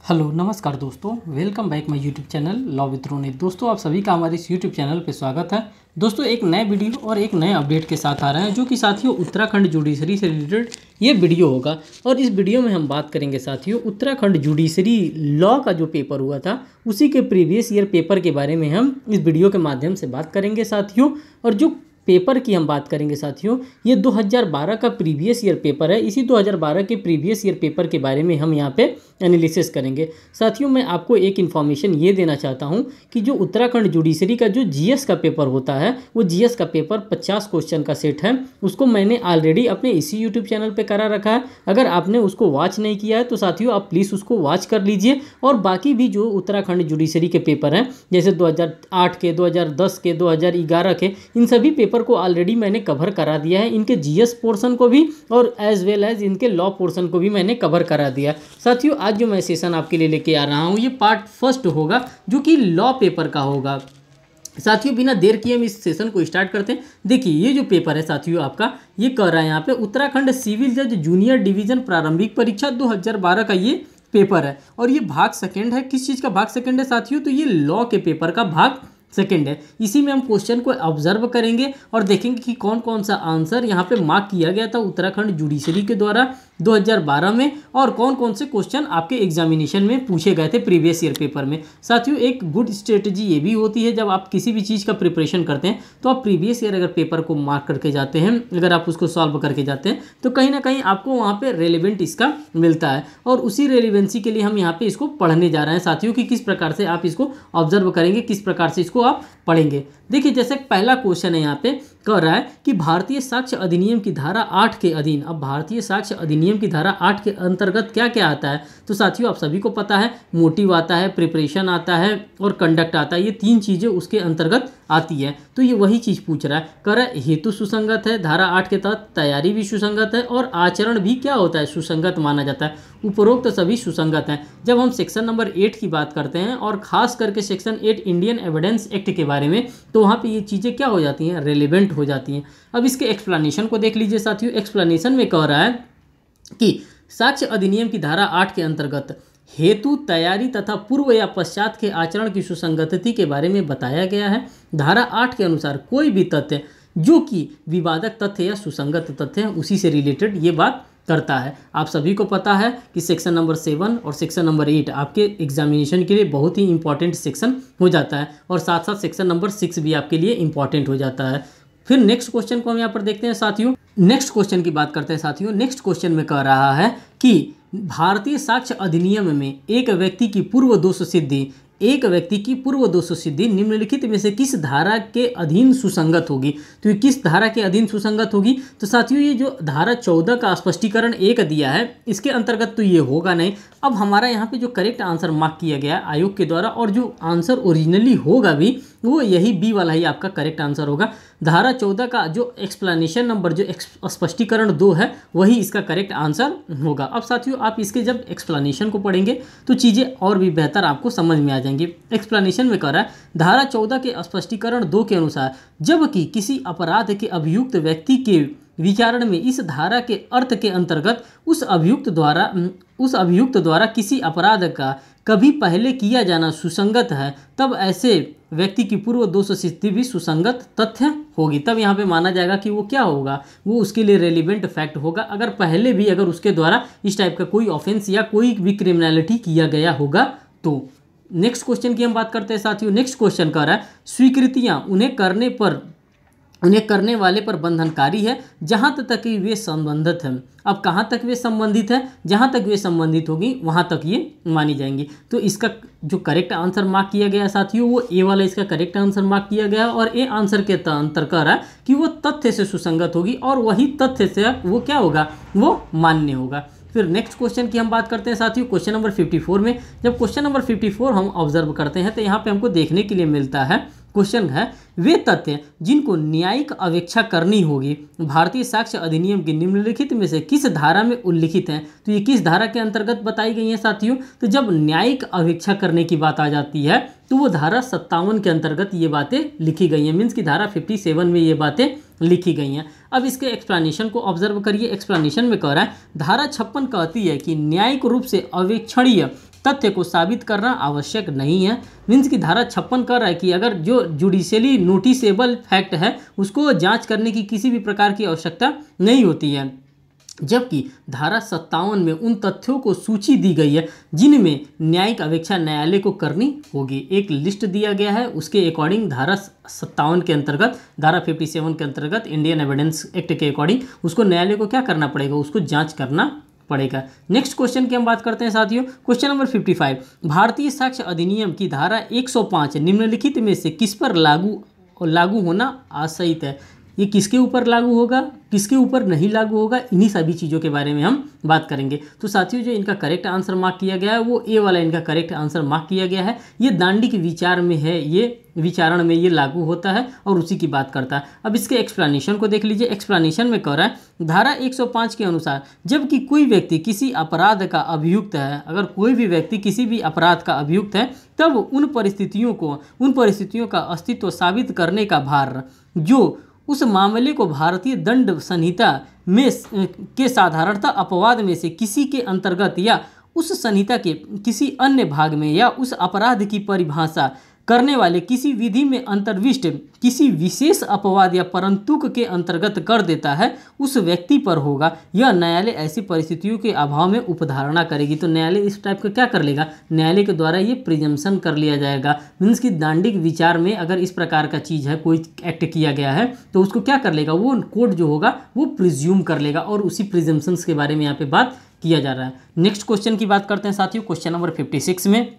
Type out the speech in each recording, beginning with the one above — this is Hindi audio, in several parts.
हेलो नमस्कार दोस्तों, welcome back my YouTube channel law with Ronit. दोस्तों आप सभी का हमारे इस यूट्यूब चैनल पे स्वागत है। दोस्तों एक नए वीडियो और एक नए अपडेट के साथ आ रहे हैं, जो कि साथियों उत्तराखंड जुडिशरी से रिलेटेड ये वीडियो होगा। और इस वीडियो में हम बात करेंगे साथियों उत्तराखंड जुडिशरी लॉ का जो पेपर हुआ था उसी के प्रीवियस ईयर पेपर के बारे में हम इस वीडियो के माध्यम से बात करेंगे साथियों। और जो पेपर की हम बात करेंगे साथियों, ये 2012 का प्रीवियस ईयर पेपर है। इसी 2012 के प्रीवियस ईयर पेपर के बारे में हम यहाँ पे एनालिसिस करेंगे साथियों। मैं आपको एक इन्फॉर्मेशन ये देना चाहता हूँ कि जो उत्तराखंड जुडिशरी का जो जीएस का पेपर होता है, वो जीएस का पेपर 50 क्वेश्चन का सेट है। उसको मैंने ऑलरेडी अपने इसी यूट्यूब चैनल पर करा रखा है। अगर आपने उसको वॉच नहीं किया है तो साथियों आप प्लीज़ उसको वॉच कर लीजिए। और बाकी भी जो उत्तराखंड जुडिशरी के पेपर हैं, जैसे 2008 के, 2010 के, 2011 के, इन सभी पेपर को ऑलरेडी मैंने कवर करा दिया है। इनके जीएस पोर्शन को भी और एज वेल एज इनके लॉ पोर्शन को भी मैंने कवर करा दिया। साथियों आज जो मैं सेशन आपके लिए लेके आ रहा हूँ, ये पार्ट फर्स्ट होगा जो कि लॉ पेपर का होगा। साथियों बिना देर किए हम इस सेशन को स्टार्ट करते हैं। देखिए ये जो पेपर है साथियों आपका, ये कह रहा है यहाँ पे उत्तराखंड सिविल जज जूनियर डिवीजन प्रारंभिक परीक्षा 2012 का ये पेपर है। और ये भाग सेकंड है। किस चीज़ का भाग सेकंड है साथियों? तो ये लॉ के पेपर का भाग सेकेंड है। इसी में हम क्वेश्चन को ऑब्जर्व करेंगे और देखेंगे कि कौन कौन सा आंसर यहाँ पे मार्क किया गया था उत्तराखंड जुडिशरी के द्वारा 2012 में, और कौन कौन से क्वेश्चन आपके एग्जामिनेशन में पूछे गए थे प्रीवियस ईयर पेपर में। साथियों एक गुड स्ट्रेटजी ये भी होती है, जब आप किसी भी चीज़ का प्रिपरेशन करते हैं तो आप प्रीवियस ईयर अगर पेपर को मार्क करके जाते हैं, अगर आप उसको सॉल्व करके जाते हैं तो कहीं ना कहीं आपको वहाँ पर रेलिवेंट इसका मिलता है। और उसी रेलिवेंसी के लिए हम यहाँ पे इसको पढ़ने जा रहे हैं साथियों कि किस प्रकार से आप इसको ऑब्जर्व करेंगे, किस प्रकार से इसको आप पढ़ेंगे। देखिए जैसे पहला क्वेश्चन है यहाँ पे, कह रहा है कि भारतीय साक्ष्य अधिनियम की धारा 8 के अधीन, अब भारतीय साक्ष्य अधिनियम की धारा 8 के अंतर्गत क्या क्या आता है? तो साथियों आप सभी को पता है, मोटिव आता है, प्रिपरेशन आता है और कंडक्ट आता है। ये तीन चीज़ें उसके अंतर्गत आती है। तो ये वही चीज़ पूछ रहा है। कह रहा है हेतु सुसंगत है, धारा 8 के तहत तैयारी भी सुसंगत है और आचरण भी क्या होता है? सुसंगत माना जाता है। उपरोक्त सभी सुसंगत हैं। जब हम सेक्शन नंबर 8 की बात करते हैं और खास करके सेक्शन 8 इंडियन एविडेंस एक्ट के बारे में, तो वहाँ पे ये चीज़ें क्या हो जाती हैं? रेलेवेंट हो जाती हैं। अब इसके एक्सप्लेनेशन को देख लीजिए साथियों। एक्सप्लेनेशन में कह रहा है कि साक्ष्य अधिनियम की धारा 8 के अंतर्गत हेतु, तैयारी तथा पूर्व या पश्चात के आचरण की सुसंगति के बारे में बताया गया है। धारा 8 के अनुसार कोई भी तथ्य जो कि विवादक तथ्य या सुसंगत तथ्य है, उसी से रिलेटेड ये बात करता है। आप सभी को पता है कि सेक्शन नंबर 7 और सेक्शन नंबर 8 आपके एग्जामिनेशन के लिए बहुत ही इंपॉर्टेंट सेक्शन हो जाता है, और साथ साथ सेक्शन नंबर 6 भी आपके लिए इंपॉर्टेंट हो जाता है। फिर नेक्स्ट क्वेश्चन को हम यहाँ पर देखते हैं साथियों। नेक्स्ट क्वेश्चन की बात करते हैं साथियों। नेक्स्ट क्वेश्चन में कह रहा है कि भारतीय साक्ष्य अधिनियम में एक व्यक्ति की पूर्व दोष सिद्धि निम्नलिखित में से किस धारा के अधीन सुसंगत होगी? तो ये किस धारा के अधीन सुसंगत होगी? तो साथियों ये जो धारा 14 का स्पष्टीकरण 1 दिया है, इसके अंतर्गत तो ये होगा नहीं। अब हमारा यहाँ पे जो करेक्ट आंसर मार्क किया गया है आयोग के द्वारा, और जो आंसर ओरिजिनली होगा भी वो यही बी वाला ही आपका करेक्ट आंसर होगा। धारा 14 का जो एक्सप्लेनेशन नंबर, जो स्पष्टीकरण 2 है, वही इसका करेक्ट आंसर होगा। अब साथियों आप इसके जब एक्सप्लेनेशन को पढ़ेंगे तो चीज़ें और भी बेहतर आपको समझ में आ जाएंगी। एक्सप्लेनेशन में कह रहा है धारा 14 के स्पष्टीकरण 2 के अनुसार जबकि किसी अपराध के अभियुक्त व्यक्ति के विचारण में इस धारा के अर्थ के अंतर्गत उस अभियुक्त द्वारा किसी अपराध का कभी पहले किया जाना सुसंगत है, तब ऐसे व्यक्ति की पूर्व दोष सिद्धि भी सुसंगत तथ्य होगी। तब यहाँ पे माना जाएगा कि वो क्या होगा, वो उसके लिए रेलिवेंट फैक्ट होगा, अगर पहले भी अगर उसके द्वारा इस टाइप का कोई ऑफेंस या कोई भी क्रिमिनलिटी किया गया होगा तो। नेक्स्ट क्वेश्चन की हम बात करते हैं साथियों। नेक्स्ट क्वेश्चन कह रहा है स्वीकृतियाँ उन्हें करने वाले पर बंधनकारी है जहाँ तक कि वे संबंधित हैं। अब कहाँ तक वे संबंधित हैं? जहाँ तक वे संबंधित होगी वहाँ तक ये मानी जाएंगी। तो इसका जो करेक्ट आंसर मार्क किया गया साथियों, वो ए वाला इसका करेक्ट आंसर मार्क किया गया, और ए आंसर के अंतर कह रहा है कि वो तथ्य से सुसंगत होगी, और वही तथ्य से वो क्या होगा, वो मान्य होगा। फिर नेक्स्ट क्वेश्चन की हम बात करते हैं साथियों। क्वेश्चन नंबर 54 में जब क्वेश्चन नंबर 54 हम ऑब्जर्व करते हैं तो यहाँ पे हमको देखने के लिए मिलता है, क्वेश्चन है वे तथ्य जिनको न्यायिक अवेक्षा करनी होगी भारतीय साक्ष्य अधिनियम की निम्नलिखित में से किस धारा में उल्लिखित हैं? तो ये किस धारा के अंतर्गत बताई गई हैं साथियों? तो जब न्यायिक अवेक्षा करने की बात आ जाती है तो वो धारा 57 के अंतर्गत ये बातें लिखी गई हैं, मीन्स की धारा 57 में ये बातें लिखी गई हैं। अब इसके एक्सप्लेनेशन को ऑब्जर्व करिए। एक्सप्लेनेशन में कह रहा है धारा 56 कहती है कि न्यायिक रूप से अवेक्षणीय तथ्य को साबित करना आवश्यक नहीं है। मीन्स की धारा 56 कर रहा है कि अगर जो जुडिशियली नोटिसेबल फैक्ट है उसको जांच करने की किसी भी प्रकार की आवश्यकता नहीं होती है, जबकि धारा 57 में उन तथ्यों को सूची दी गई है जिनमें न्यायिक अपेक्षा न्यायालय को करनी होगी। एक लिस्ट दिया गया है, उसके अकॉर्डिंग धारा 57 के अंतर्गत, धारा 57 के अंतर्गत इंडियन एविडेंस एक्ट के अकॉर्डिंग उसको न्यायालय को क्या करना पड़ेगा, उसको जांच करना पड़ेगा। नेक्स्ट क्वेश्चन की हम बात करते हैं साथियों, क्वेश्चन नंबर 55, भारतीय साक्ष्य अधिनियम की धारा 105 निम्नलिखित में से किस पर लागू होना आशयित है। ये किसके ऊपर लागू होगा, किसके ऊपर नहीं लागू होगा, इन्हीं सभी चीज़ों के बारे में हम बात करेंगे। तो साथियों जो इनका करेक्ट आंसर मार्क किया गया है वो ए वाला इनका करेक्ट आंसर मार्क किया गया है। ये दांडिक विचार में है, ये विचारण में ये लागू होता है और उसी की बात करता है। अब इसके एक्सप्लेनेशन को देख लीजिए। एक्सप्लेनेशन में कह रहा है धारा 105 के अनुसार जबकि कोई व्यक्ति किसी अपराध का अभियुक्त है, अगर कोई भी व्यक्ति किसी भी अपराध का अभियुक्त है तब उन परिस्थितियों का अस्तित्व साबित करने का भार जो उस मामले को भारतीय दंड संहिता में के साधारणतः अपवाद में से किसी के अंतर्गत या उस संहिता के किसी अन्य भाग में या उस अपराध की परिभाषा करने वाले किसी विधि में अंतर्विष्ट किसी विशेष अपवाद या परंतुक के अंतर्गत कर देता है उस व्यक्ति पर होगा। यह न्यायालय ऐसी परिस्थितियों के अभाव में उपधारणा करेगी। तो न्यायालय इस टाइप का क्या कर लेगा, न्यायालय के द्वारा ये प्रिजम्पशन कर लिया जाएगा। मीन्स कि दांडिक विचार में अगर इस प्रकार का चीज़ है, कोई एक्ट किया गया है तो उसको क्या कर लेगा, वो कोर्ट जो होगा वो प्रिज्यूम कर लेगा और उसी प्रिजम्पशंस के बारे में यहाँ पे बात किया जा रहा है। नेक्स्ट क्वेश्चन की बात करते हैं साथियों। क्वेश्चन नंबर 56 में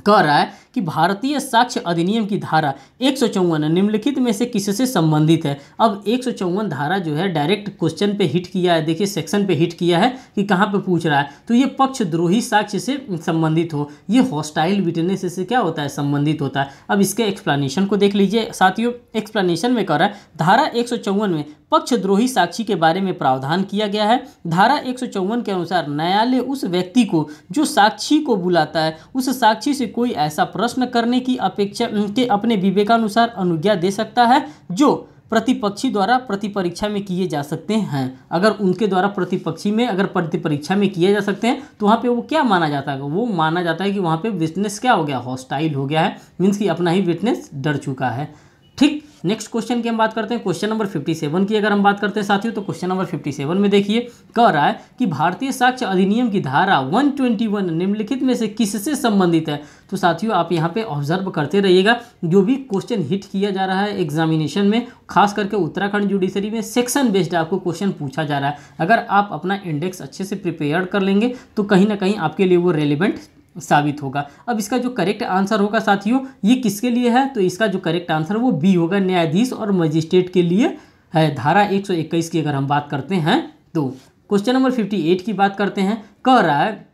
कह रहा है कि भारतीय साक्ष्य अधिनियम की धारा 154 निम्नलिखित में से किससे संबंधित है। अब 154 धारा जो है डायरेक्ट क्वेश्चन पे हिट किया है, देखिए सेक्शन पे हिट किया है कि कहाँ पे पूछ रहा है, तो ये पक्षद्रोही साक्ष्य से संबंधित हो, ये हॉस्टाइल विटनेस से क्या होता है, संबंधित होता है। अब इसके एक्सप्लेनेशन को देख लीजिए साथियों। एक्सप्लेनेशन में कह रहा है धारा 154 में पक्षद्रोही साक्षी के बारे में प्रावधान किया गया है। धारा 154 के अनुसार न्यायालय उस व्यक्ति को जो साक्षी को बुलाता है उस साक्षी से कोई ऐसा प्रश्न करने की अपेक्षा के अपने विवेकानुसार अनुज्ञा दे सकता है जो प्रतिपक्षी द्वारा प्रतिपरीक्षा में किए जा सकते हैं। अगर उनके द्वारा प्रतिपक्षी में अगर प्रतिपरीक्षा में किए जा सकते हैं तो वहाँ पे वो क्या माना जाता है, वो माना जाता है कि वहाँ पे विटनेस क्या हो गया, हॉस्टाइल हो गया है, मीन्स कि अपना ही विटनेस डर चुका है। ठीक, नेक्स्ट क्वेश्चन की हम बात करते हैं। क्वेश्चन नंबर 57 की अगर हम बात करते हैं साथियों तो क्वेश्चन नंबर 57 में देखिए कह रहा है कि भारतीय साक्ष्य अधिनियम की धारा 121 निम्नलिखित में से किससे संबंधित है। तो साथियों आप यहाँ पे ऑब्जर्व करते रहिएगा, जो भी क्वेश्चन हिट किया जा रहा है एग्जामिनेशन में, खास करके उत्तराखंड जुडिशरी में सेक्शन बेस्ड आपको क्वेश्चन पूछा जा रहा है। अगर आप अपना इंडेक्स अच्छे से प्रिपेयर कर लेंगे तो कहीं ना कहीं आपके लिए वो रेलिवेंट साबित होगा। अब इसका जो करेक्ट आंसर होगा साथियों ये किसके लिए है, तो इसका जो करेक्ट आंसर वो बी होगा, न्यायाधीश और मजिस्ट्रेट के लिए है। धारा 121 की अगर हम बात करते हैं तो क्वेश्चन नंबर 58 की बात करते हैं। कह रहा है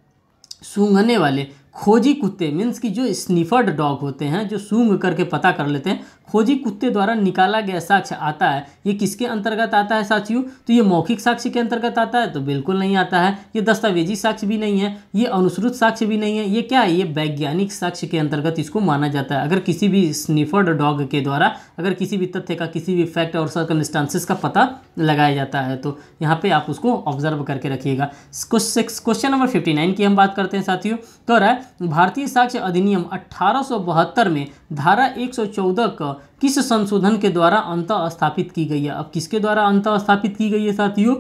सूंघने वाले खोजी कुत्ते, मीन्स कि जो स्निफर्ड डॉग होते हैं जो सूंघ करके पता कर लेते हैं, खोजी कुत्ते द्वारा निकाला गया साक्ष्य आता है, ये किसके अंतर्गत आता है साथियों, तो ये मौखिक साक्ष्य के अंतर्गत आता है, तो बिल्कुल नहीं आता है। ये दस्तावेजी साक्ष्य भी नहीं है, ये अनुश्रुत साक्ष्य भी नहीं है, ये क्या है, ये वैज्ञानिक साक्ष्य के अंतर्गत इसको माना जाता है। अगर किसी भी स्निफर्ड डॉग के द्वारा अगर किसी भी तथ्य का, किसी भी फैक्ट और सर्कमस्टांसेस का पता लगाया जाता है तो यहाँ पे आप उसको ऑब्जर्व करके रखिएगा। क्वेश्चन नंबर 59 की हम बात करते हैं साथियों। तो रहा है भारतीय साक्ष्य अधिनियम 1872 में धारा 114 का किस संशोधन के द्वारा अंतः स्थापित की गई है। अब किसके द्वारा अंतः स्थापित की गई है साथियों,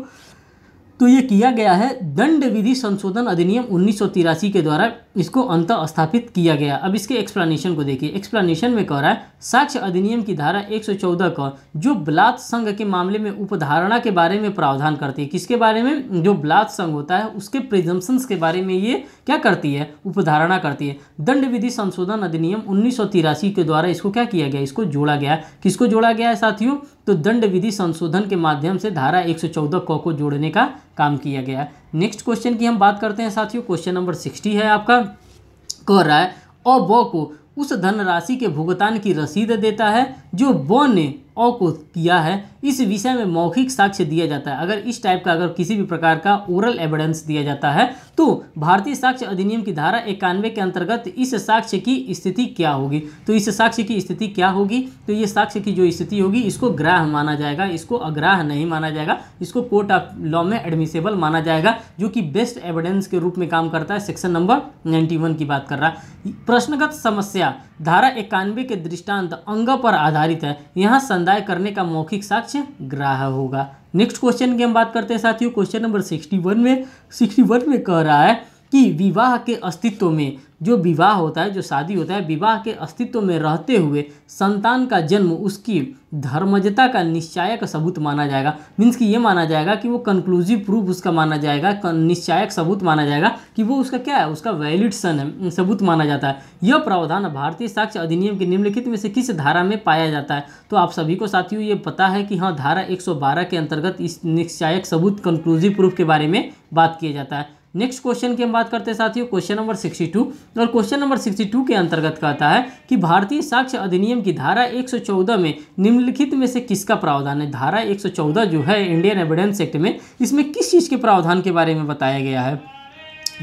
तो ये किया गया है दंड विधि संशोधन अधिनियम 1983 के द्वारा इसको अंतः स्थापित किया गया। अब इसके एक्सप्लेनेशन को देखिए। एक्सप्लेनेशन में कह रहा है साक्ष्य अधिनियम की धारा 114 का जो बलात् संघ के मामले में उपधारणा के बारे में प्रावधान करती है, किसके बारे में, जो बलात् संघ होता है उसके प्रिजम्पशंस के बारे में ये क्या करती है, उपधारणा करती है। दंड विधि संशोधन अधिनियम 1983 के द्वारा इसको क्या किया गया, इसको जोड़ा गया। किसको जोड़ा गया है साथियों, तो दंड विधि संशोधन के माध्यम से धारा 114 को जोड़ने का काम किया गया। नेक्स्ट क्वेश्चन की हम बात करते हैं साथियों। क्वेश्चन नंबर 60 है आपका। कह रहा है और ब को उस धनराशि के भुगतान की रसीद देता है जो ब ने औ को किया है, इस विषय में मौखिक साक्ष्य दिया जाता है। अगर इस टाइप का अगर किसी भी प्रकार का ओरल एविडेंस दिया जाता है तो भारतीय साक्ष्य अधिनियम की धारा 91 के अंतर्गत इस साक्ष्य की स्थिति क्या होगी। तो इस साक्ष्य की स्थिति क्या होगी, तो ये साक्ष्य की जो स्थिति होगी इसको ग्राह्य माना जाएगा, इसको अग्राह्य नहीं माना जाएगा, इसको कोर्ट ऑफ लॉ में एडमिसेबल माना जाएगा, जो कि बेस्ट एविडेंस के रूप में काम करता है। सेक्शन नंबर 91 की बात कर रहा है। प्रश्नगत समस्या धारा 91 के दृष्टांत अंग पर आधारित है, यहाँ संदाय करने का मौखिक साक्ष्य ग्राह्य होगा। नेक्स्ट क्वेश्चन की हम बात करते हैं साथियों, क्वेश्चन नंबर 61 में कह रहा है कि विवाह के अस्तित्व में, जो विवाह होता है, जो शादी होता है, विवाह के अस्तित्व में रहते हुए संतान का जन्म उसकी धर्मजता का निश्चायक सबूत माना जाएगा। मीन्स कि ये माना जाएगा कि वो कंक्लूसिव प्रूफ उसका माना जाएगा, निश्चायक सबूत माना जाएगा कि वो उसका क्या है, उसका वैलिड सन है, सबूत माना जाता है। यह प्रावधान भारतीय साक्ष्य अधिनियम के निम्नलिखित में से किस धारा में पाया जाता है। तो आप सभी को साथियों ये पता है कि हाँ, धारा 112 के अंतर्गत इस निश्चायक सबूत कंक्लूसिव प्रूफ के बारे में बात किया जाता है। नेक्स्ट क्वेश्चन की हम बात करते हैं साथियों, क्वेश्चन नंबर 62, और क्वेश्चन नंबर 62 के अंतर्गत कहता है कि भारतीय साक्ष्य अधिनियम की धारा 114 में निम्नलिखित में से किसका प्रावधान है। धारा 114 जो है इंडियन एविडेंस एक्ट में, इसमें किस चीज़ के प्रावधान के बारे में बताया गया है।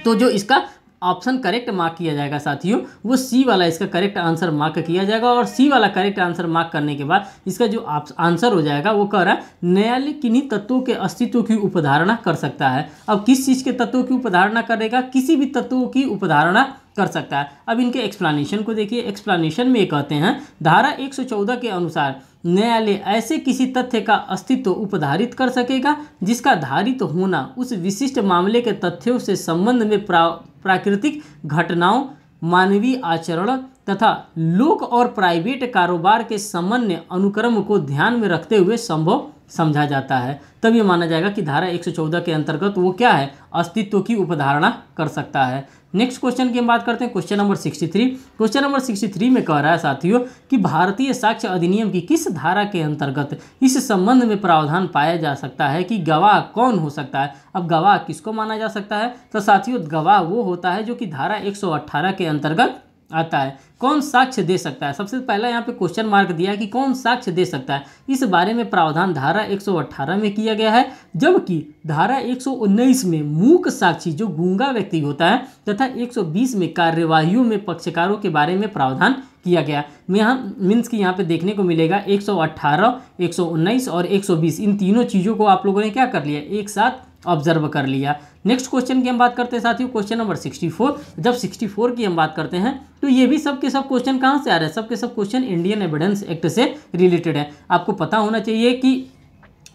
तो जो इसका ऑप्शन करेक्ट मार्क किया जाएगा साथियों, वो सी वाला इसका करेक्ट आंसर मार्क किया जाएगा, और सी वाला करेक्ट आंसर मार्क करने के बाद इसका जो आंसर हो जाएगा वो कह रहा है न्यायालय किन्हीं तत्वों के अस्तित्व की उपधारणा कर सकता है। अब किस चीज़ के तत्वों की उपधारणा करेगा, किसी भी तत्वों की उपधारणा कर सकता है। अब इनके एक्सप्लेनेशन को देखिए, एक्सप्लेनेशन में ये कहते हैं धारा 114 के अनुसार न्यायालय ऐसे किसी तथ्य का अस्तित्व उपधारित कर सकेगा जिसका धारित होना उस विशिष्ट मामले के तथ्यों से संबंध में प्राकृतिक घटनाओं, मानवीय आचरण तथा लोक और प्राइवेट कारोबार के सामान्य अनुक्रम को ध्यान में रखते हुए संभव समझा जाता है। तब ये माना जाएगा कि धारा 114 के अंतर्गत वो क्या है, अस्तित्व की उपधारणा कर सकता है। नेक्स्ट क्वेश्चन की हम बात करते हैं, क्वेश्चन नंबर 63। क्वेश्चन नंबर 63 में कह रहा है साथियों कि भारतीय साक्ष्य अधिनियम की किस धारा के अंतर्गत इस संबंध में प्रावधान पाया जा सकता है कि गवाह कौन हो सकता है। अब गवाह किसको माना जा सकता है, तो साथियों गवाह वो होता है जो कि धारा 118 के अंतर्गत आता है। कौन साक्ष्य दे सकता है, सबसे पहला यहाँ पे क्वेश्चन मार्क दिया है कि कौन साक्ष्य दे सकता है। इस बारे में प्रावधान धारा 118 में किया गया है, जबकि धारा 119 में मूक साक्षी जो गूंगा व्यक्ति होता है तथा 120 में कार्यवाहियों में पक्षकारों के बारे में प्रावधान किया गया। यहाँ मीन्स कि यहाँ पे देखने को मिलेगा 118, 119 और 120, इन तीनों चीज़ों को आप लोगों ने क्या कर लिया, एक साथ ऑब्जर्व कर लिया। नेक्स्ट क्वेश्चन की हम बात करते हैं साथियों, क्वेश्चन नंबर 64। जब 64 की हम बात करते हैं तो ये भी सब के सब क्वेश्चन कहाँ से आ रहे हैं, सब के सब क्वेश्चन इंडियन एविडेंस एक्ट से रिलेटेड है। आपको पता होना चाहिए कि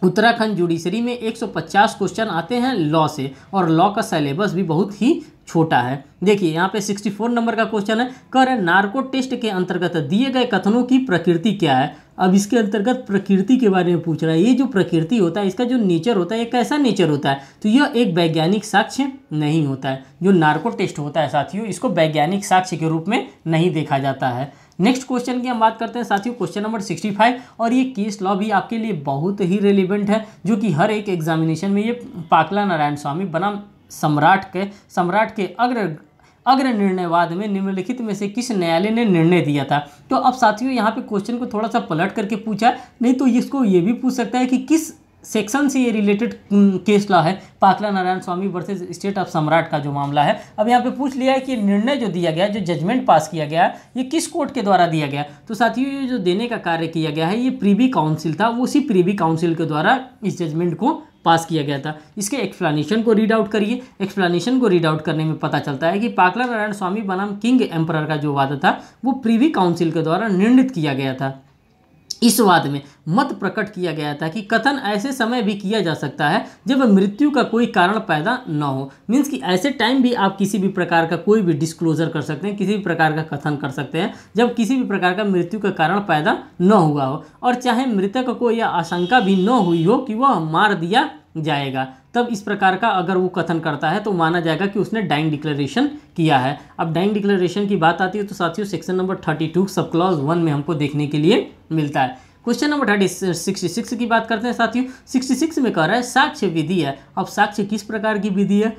उत्तराखंड जुडिशरी में 150 क्वेश्चन आते हैं लॉ से, और लॉ का सिलेबस भी बहुत ही छोटा है। देखिए यहाँ पे 64 नंबर का क्वेश्चन है, कह रहे नार्को टेस्ट के अंतर्गत दिए गए कथनों की प्रकृति क्या है। अब इसके अंतर्गत प्रकृति के बारे में पूछ रहा है। ये जो प्रकृति होता है, इसका जो नेचर होता है, ये कैसा नेचर होता है, तो यह एक वैज्ञानिक साक्ष्य नहीं होता है। जो नार्को टेस्ट होता है साथियों, इसको वैज्ञानिक साक्ष्य के रूप में नहीं देखा जाता है। नेक्स्ट क्वेश्चन की हम बात करते हैं साथियों, क्वेश्चन नंबर 65, और ये केस लॉ भी आपके लिए बहुत ही रेलिवेंट है, जो कि हर एक एग्जामिनेशन में ये पाकला नारायण स्वामी बनाम सम्राट के अग्र निर्णयवाद में निम्नलिखित में से किस न्यायालय ने निर्णय दिया था। तो अब साथियों यहाँ पे क्वेश्चन को थोड़ा सा पलट करके पूछा, नहीं तो इसको ये भी पूछ सकता है कि किस सेक्शन से ये रिलेटेड केस लॉ है। पाकला नारायण स्वामी वर्सेस स्टेट ऑफ सम्राट का जो मामला है, अब यहाँ पे पूछ लिया है कि निर्णय जो दिया गया, जो जजमेंट पास किया गया, ये किस कोर्ट के द्वारा दिया गया। तो साथियों ये जो देने का कार्य किया गया है, ये प्रीवी काउंसिल था, उसी प्रीवी काउंसिल के द्वारा इस जजमेंट को पास किया गया था। इसके एक्सप्लेनेशन को रीड आउट करिए। एक्सप्लेनेशन को रीड आउट करने में पता चलता है कि पाकला नारायण स्वामी बनाम किंग एम्परर का जो वाद था, वो प्रीवी काउंसिल के द्वारा निर्णित किया गया था। इस वाद में मत प्रकट किया गया था कि कथन ऐसे समय भी किया जा सकता है जब मृत्यु का कोई कारण पैदा न हो। मीन्स कि ऐसे टाइम भी आप किसी भी प्रकार का कोई भी डिस्क्लोजर कर सकते हैं, किसी भी प्रकार का कथन कर सकते हैं जब किसी भी प्रकार का मृत्यु का कारण पैदा न हुआ हो, और चाहे मृतक को यह आशंका भी न हुई हो कि वह मार दिया जाएगा, तब इस प्रकार का अगर वो कथन करता है तो माना जाएगा कि उसने डाइंग डिक्लेरेशन किया है। अब डाइंग डिक्लेरेशन की बात आती है तो साथियों सेक्शन नंबर 32 सब क्लॉज 1 में हमको देखने के लिए मिलता है। क्वेश्चन नंबर 66 की बात करते हैं साथियों। 66 में कह रहा है साक्ष्य विधि है। अब साक्ष्य किस प्रकार की विधि है,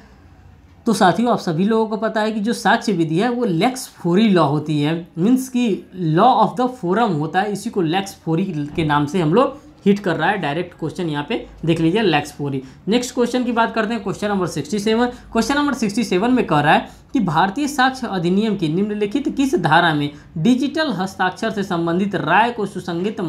तो साथियों आप सभी लोगों को पता है कि जो साक्ष्य विधि है वो लेक्स फोरी लॉ होती है, मीन्स कि लॉ ऑफ द फोरम होता है, इसी को लेक्स फोरी के नाम से हम लोग हिट कर रहा है। डायरेक्ट क्वेश्चन यहाँ पे देख लीजिए, लेक्स फोरी। नेक्स्ट क्वेश्चन की बात करते हैं, क्वेश्चन नंबर 67। क्वेश्चन नंबर 67 में कह रहा है कि भारतीय साक्ष्य अधिनियम की निम्नलिखित किस धारा में डिजिटल हस्ताक्षर से संबंधित राय को सुसंगत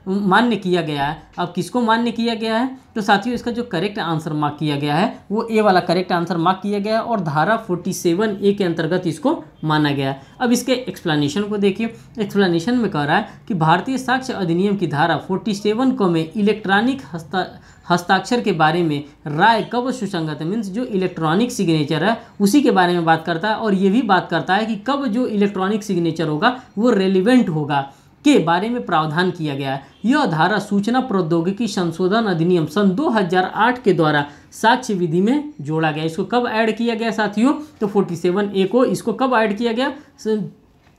मान्य किया गया है। अब किसको मान्य किया गया है, तो साथियों इसका जो करेक्ट आंसर मार्क किया गया है वो ए वाला करेक्ट आंसर मार्क किया गया है और धारा 47A के अंतर्गत इसको माना गया है। अब इसके एक्सप्लेनेशन को देखिए। एक्सप्लेनेशन में कह रहा है कि भारतीय साक्ष्य अधिनियम की धारा 47 को में इलेक्ट्रॉनिक हस्ताक्षर के बारे में राय कब सुसंगत है, मीन्स जो इलेक्ट्रॉनिक सिग्नेचर है उसी के बारे में बात करता है, और ये भी बात करता है कि कब जो इलेक्ट्रॉनिक सिग्नेचर होगा वो रेलिवेंट होगा के बारे में प्रावधान किया गया है। यह धारा सूचना प्रौद्योगिकी संशोधन अधिनियम सन 2008 के द्वारा साक्ष्य विधि में जोड़ा गया। इसको कब ऐड किया गया साथियों, तो 47A को इसको कब ऐड किया गया,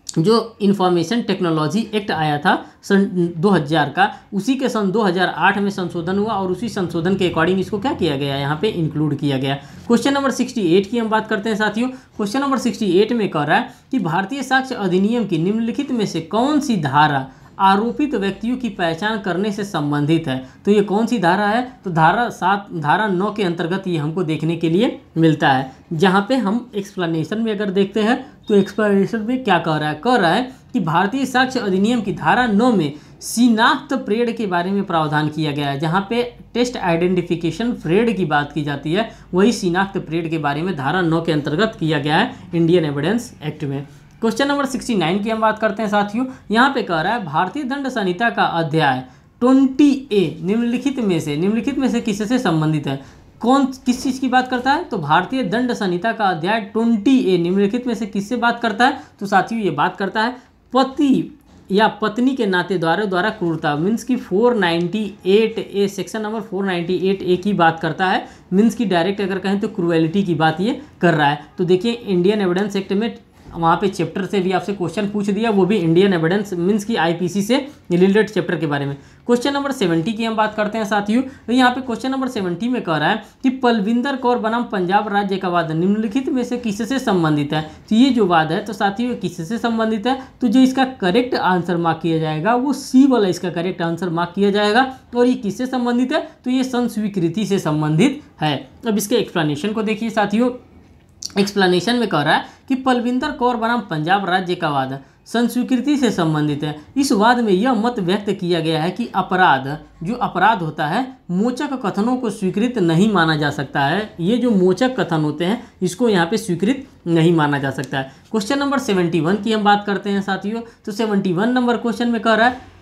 जो इंफॉर्मेशन टेक्नोलॉजी एक्ट आया था सन 2000 का, उसी के सन 2008 में संशोधन हुआ और उसी संशोधन के अकॉर्डिंग इसको क्या किया गया, यहाँ पे इंक्लूड किया गया। क्वेश्चन नंबर 68 की हम बात करते हैं साथियों। क्वेश्चन नंबर 68 में कह रहा है कि भारतीय साक्ष्य अधिनियम की निम्नलिखित में से कौन सी धारा आरोपित व्यक्तियों की पहचान करने से संबंधित है। तो ये कौन सी धारा है, तो धारा 9 के अंतर्गत ये हमको देखने के लिए मिलता है। जहाँ पे हम एक्सप्लेनेशन में अगर देखते हैं तो एक्सप्लेनेशन में क्या कह रहा है कि भारतीय साक्ष्य अधिनियम की धारा 9 में शिनाख्त परेड के बारे में प्रावधान किया गया है। जहाँ पे टेस्ट आइडेंटिफिकेशन परेड की बात की जाती है, वही शिनाख्त परेड के बारे में धारा 9 के अंतर्गत किया गया है इंडियन एविडेंस एक्ट में। क्वेश्चन नंबर 69 की हम बात करते हैं साथियों। यहाँ पे कह रहा है भारतीय दंड संहिता का अध्याय 20A निम्नलिखित में से किससे संबंधित है। किस चीज़ की बात करता है, तो भारतीय दंड संहिता का अध्याय 20A निम्नलिखित में से किससे बात करता है, तो साथियों ये बात करता है पति या पत्नी के नातेदारों द्वारा क्रूरता, मीन्स की 498A सेक्शन नंबर 498A की बात करता है। मीन्स की डायरेक्ट अगर कहें तो क्रूएलिटी की बात ये कर रहा है। तो देखिए इंडियन एविडेंस एक्ट में वहाँ पे चैप्टर से भी आपसे क्वेश्चन पूछ दिया, वो भी इंडियन एविडेंस मीन्स की IPC से रिलेटेड चैप्टर के बारे में। क्वेश्चन नंबर 70 की हम बात करते हैं साथियों। तो यहाँ पे क्वेश्चन नंबर 70 में कह रहा है कि पलविंदर कौर बनाम पंजाब राज्य का वाद निम्नलिखित में से किससे संबंधित है। तो ये जो वाद है तो साथियों किससे संबंधित है, तो जो इसका करेक्ट आंसर मार्क किया जाएगा वो C वाला इसका करेक्ट आंसर मार्क किया जाएगा। और ये किससे संबंधित है, तो ये संस्वीकृति से संबंधित है। अब इसके एक्सप्लेनेशन को देखिए साथियों। एक्सप्लेनेशन में कह रहा है कि पलविंदर कौर बनाम पंजाब राज्य का वाद संस्वीकृति से संबंधित है। इस वाद में यह मत व्यक्त किया गया है कि जो अपराध होता है मोचक कथनों को स्वीकृत नहीं माना जा सकता है। ये जो मोचक कथन होते हैं इसको यहाँ पे स्वीकृत नहीं माना जा सकता है। क्वेश्चन नंबर 71 की हम बात करते हैं साथियों। तो 71 नंबर क्वेश्चन में कह रहा है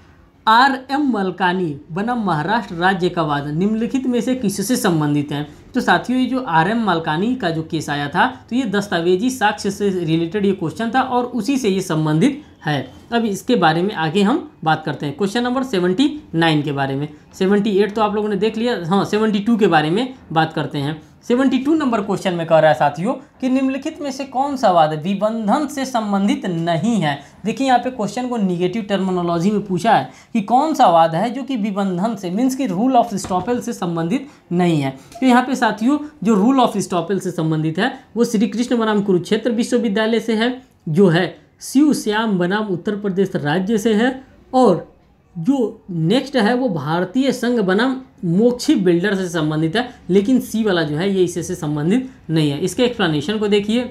RM मलकानी बनाम महाराष्ट्र राज्य का वाद निम्नलिखित में से किससे संबंधित है। तो साथियों ये जो RM मलकानी का जो केस आया था तो ये दस्तावेजी साक्ष्य से रिलेटेड ये क्वेश्चन था और उसी से ये संबंधित है। अब इसके बारे में आगे हम बात करते हैं क्वेश्चन नंबर 79 के बारे में। 78 तो आप लोगों ने देख लिया, हाँ 72 के बारे में बात करते हैं। 72 नंबर क्वेश्चन में कह रहा है साथियों कि निम्नलिखित में से कौन सा वाद विबंधन से संबंधित नहीं है। देखिए यहाँ पे क्वेश्चन को निगेटिव टर्मिनोलॉजी में पूछा है कि कौन सा वाद है जो कि विबंधन से मीन्स की रूल ऑफ स्टॉपेल से संबंधित नहीं है। तो यहाँ पे साथियों जो रूल ऑफ स्टॉपेल से संबंधित है वो श्री कृष्ण बनाम कुरुक्षेत्र विश्वविद्यालय से है, जो है शिव श्याम बनाम उत्तर प्रदेश राज्य से है, और जो नेक्स्ट है वो भारतीय संघ बनाम मोक्षी बिल्डर से संबंधित है। लेकिन C वाला जो है ये इससे संबंधित नहीं है। इसके एक्सप्लेनेशन को देखिए।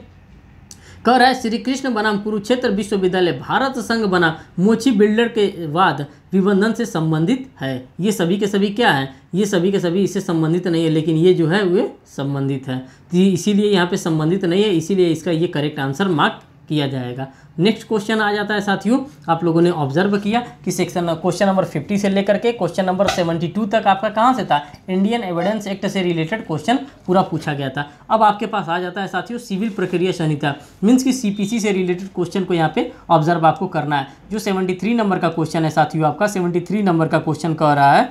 कह रहा है श्री कृष्ण बनाम कुरुक्षेत्र विश्वविद्यालय भारत संघ बनाम मोक्षी बिल्डर के वाद विबंधन से संबंधित है। ये सभी के सभी क्या है, ये सभी के सभी इससे संबंधित नहीं है, लेकिन ये जो है वे संबंधित है। इसीलिए यहाँ पे संबंधित नहीं है, इसीलिए इसका ये करेक्ट आंसर मार्क किया जाएगा। नेक्स्ट क्वेश्चन आ जाता है साथियों। आप लोगों ने ऑब्जर्व किया कि क्वेश्चन नंबर 50 से लेकर के क्वेश्चन नंबर 72 तक आपका कहाँ से था, इंडियन एविडेंस एक्ट से रिलेटेड क्वेश्चन पूरा पूछा गया था। अब आपके पास आ जाता है साथियों सिविल प्रक्रिया संहिता मीन्स की CPC से रिलेटेड क्वेश्चन को यहाँ पे ऑब्जर्व आपको करना है। जो 73 नंबर का क्वेश्चन है साथियों, आपका 73 नंबर का क्वेश्चन कह रहा है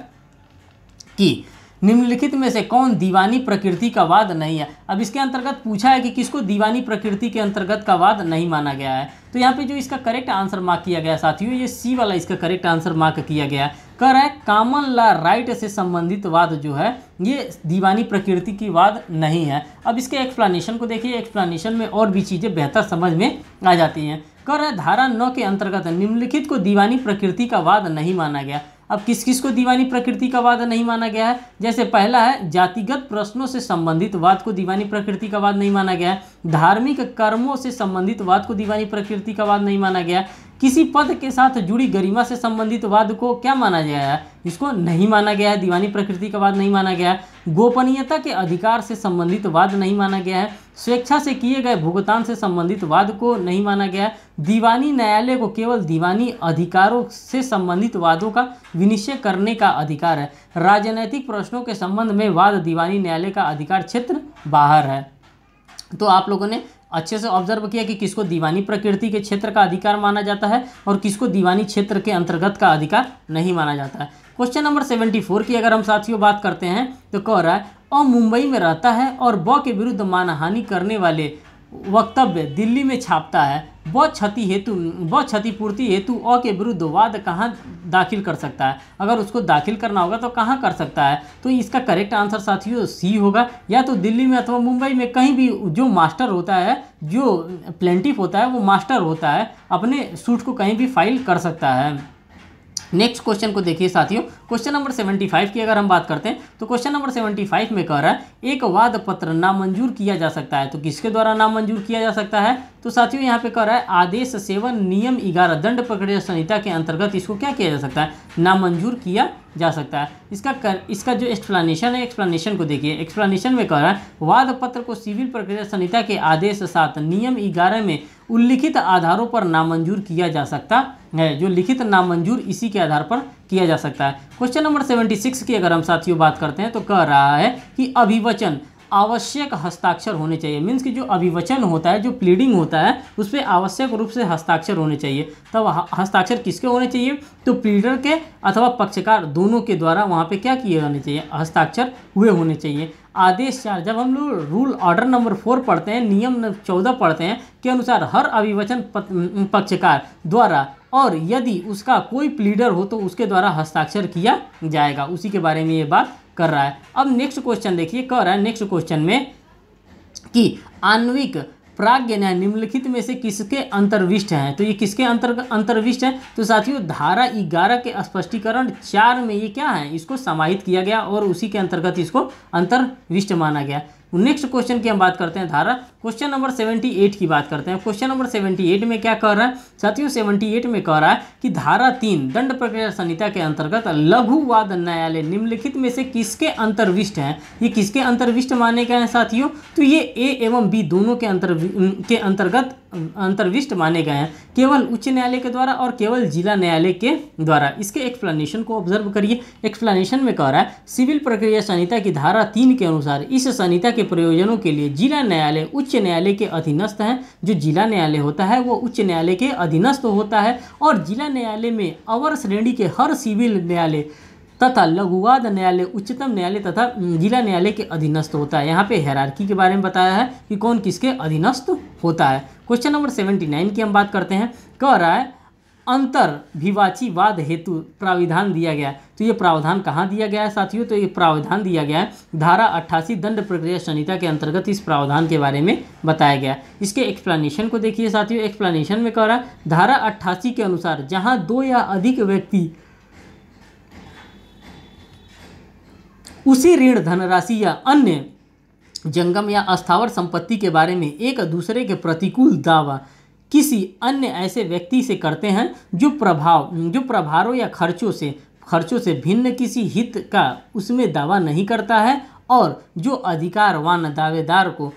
कि निम्नलिखित में से कौन दीवानी प्रकृति का वाद नहीं है। अब इसके अंतर्गत पूछा है कि किसको दीवानी प्रकृति के अंतर्गत का वाद नहीं माना गया है। तो यहाँ पे जो इसका करेक्ट आंसर मार्क किया गया साथियों, ये सी वाला इसका करेक्ट आंसर मार्क किया गया। कह रहा है कॉमन लॉ राइट से संबंधित वाद जो है ये दीवानी प्रकृति की वाद नहीं है। अब इसके एक्सप्लेनेशन को देखिए, एक्सप्लेनेशन में और भी चीज़ें बेहतर समझ में आ जाती हैं। कह रहा है धारा 9 के अंतर्गत निम्नलिखित को दीवानी प्रकृति का वाद नहीं माना गया। अब किस किस को दीवानी प्रकृति का वाद नहीं माना गया है? जैसे पहला है जातिगत प्रश्नों से संबंधित वाद को दीवानी प्रकृति का वाद नहीं माना गया है। धार्मिक कर्मों से संबंधित वाद को दीवानी प्रकृति का वाद नहीं माना गया। किसी पद के साथ जुड़ी गरिमा से संबंधित वाद को क्या माना गया है? इसको नहीं माना गया है, दीवानी प्रकृति का वाद नहीं माना गया है। गोपनीयता के अधिकार से संबंधित वाद नहीं माना गया है। स्वेच्छा से किए गए भुगतान से संबंधित वाद को नहीं माना गया है। दीवानी न्यायालय को केवल दीवानी अधिकारों से संबंधित वादों का विनिश्चय करने का अधिकार है। राजनैतिक प्रश्नों के संबंध में वाद दीवानी न्यायालय का अधिकार क्षेत्र बाहर है। तो आप लोगों ने अच्छे से ऑब्जर्व किया कि किसको दीवानी प्रकृति के क्षेत्र का अधिकार माना जाता है और किसको दीवानी क्षेत्र के अंतर्गत का अधिकार नहीं माना जाता है। क्वेश्चन नंबर 74 की अगर हम साथियों बात करते हैं तो कह रहा है और मुंबई में रहता है और ब के विरुद्ध मानहानि करने वाले वक्तव्य दिल्ली में छापता है। ब क्षतिपूर्ति हेतु अ के विरुद्ध वाद कहाँ दाखिल कर सकता है? अगर उसको दाखिल करना होगा तो कहाँ कर सकता है? तो इसका करेक्ट आंसर साथियों सी होगा। या तो दिल्ली में अथवा मुंबई में कहीं भी जो मास्टर होता है, जो प्लेंटिफ होता है, वो मास्टर होता है, अपने सूट को कहीं भी फाइल कर सकता है। नेक्स्ट क्वेश्चन को देखिए साथियों, क्वेश्चन नंबर 75 की अगर हम बात करते हैं तो क्वेश्चन नंबर 75 में कह रहा है एक वाद पत्र नामंजूर किया जा सकता है। तो किसके द्वारा नामंजूर किया जा सकता है? तो साथियों यहाँ पे कह रहा है आदेश 7 नियम 11 दंड प्रक्रिया संहिता के अंतर्गत इसको क्या किया जा सकता है? नामंजूर किया जा सकता है। इसका जो एक्सप्लेनेशन है, एक्सप्लेनेशन को देखिए। एक्सप्लेनेशन में कह रहा है वाद पत्र को सिविल प्रक्रिया संहिता के आदेश 7 नियम 11 में उल्लिखित आधारों पर नामंजूर किया जा सकता है। जो लिखित नामंजूर इसी के आधार पर किया जा सकता है। क्वेश्चन नंबर 76 की अगर हम साथियों बात करते हैं तो कह रहा है कि अभिवचन आवश्यक हस्ताक्षर होने चाहिए। मीन्स कि जो अभिवचन होता है, जो प्लीडिंग होता है, उस पर आवश्यक रूप से हस्ताक्षर होने चाहिए। तब हस्ताक्षर किसके होने चाहिए? तो प्लीडर के अथवा पक्षकार दोनों के द्वारा वहाँ पे क्या किए जाने चाहिए? हस्ताक्षर हुए होने चाहिए। आदेश 4 जब हम लोग रूल ऑर्डर नंबर 4 पढ़ते हैं, नियम 14 पढ़ते हैं के अनुसार हर अभिवचन पक्षकार द्वारा और यदि उसका कोई प्लीडर हो तो उसके द्वारा हस्ताक्षर किया जाएगा। उसी के बारे में ये बात कर रहा है। अब नेक्स्ट क्वेश्चन देखिए, कह रहा है नेक्स्ट क्वेश्चन में कि आणविक प्राज्ञ न्याय निम्नलिखित में से किसके अंतर्विष्ट हैं? तो ये किसके अंतर्विष्ट है? तो साथियों धारा 11 के स्पष्टीकरण 4 में ये क्या है? इसको समाहित किया गया और उसी के अंतर्गत इसको अंतर्विष्ट माना गया। नेक्स्ट क्वेश्चन की हम बात करते हैं धारा क्वेश्चन नंबर 78 की बात करते हैं। क्वेश्चन नंबर 78 में क्या कह रहा है साथियों? 78 में कह रहा है कि धारा 3 दंड प्रक्रिया संहिता के अंतर्गत लघु वाद न्यायालय निम्नलिखित में से किसके अंतर्विष्ट हैं? ये किसके अंतर्विष्ट माने गए हैं साथियों? तो ये ए एवं बी दोनों के अंतर्गत अंतर्विष्ट माने गए हैं, केवल उच्च न्यायालय के द्वारा और केवल जिला न्यायालय के द्वारा। इसके एक्सप्लेनेशन को ऑब्जर्व करिए। एक्सप्लेनेशन में कह रहा है सिविल प्रक्रिया संहिता की धारा 3 के अनुसार इस संहिता के प्रयोजनों के लिए जिला न्यायालय उच्च न्यायालय के अधीनस्थ हैं। जो जिला न्यायालय होता है वो उच्च न्यायालय के अधीनस्थ होता है और जिला न्यायालय में अवर श्रेणी के हर सिविल न्यायालय तथा लघुवाद न्यायालय उच्चतम न्यायालय तथा जिला न्यायालय के अधीनस्थ होता है। यहाँ पे हायरार्की के बारे में बताया है कि कौन किसके अधीनस्थ होता है। क्वेश्चन नंबर 79 की हम बात करते हैं। कह रहा है अंतर्विवाची वाद हेतु प्राविधान दिया गया। तो ये प्रावधान कहाँ दिया गया है साथियों? तो ये प्रावधान दिया गया है धारा 88 दंड प्रक्रिया संहिता के अंतर्गत इस प्रावधान के बारे में बताया गया। इसके एक्सप्लेनेशन को देखिए साथियों। एक्सप्लेनेशन में कह रहा है धारा 88 के अनुसार जहाँ 2 या अधिक व्यक्ति उसी ऋण धनराशि या अन्य जंगम या अस्थावर संपत्ति के बारे में एक दूसरे के प्रतिकूल दावा किसी अन्य ऐसे व्यक्ति से करते हैं जो प्रभारों या खर्चों से भिन्न किसी हित का उसमें दावा नहीं करता है और जो अधिकारवान दावेदार को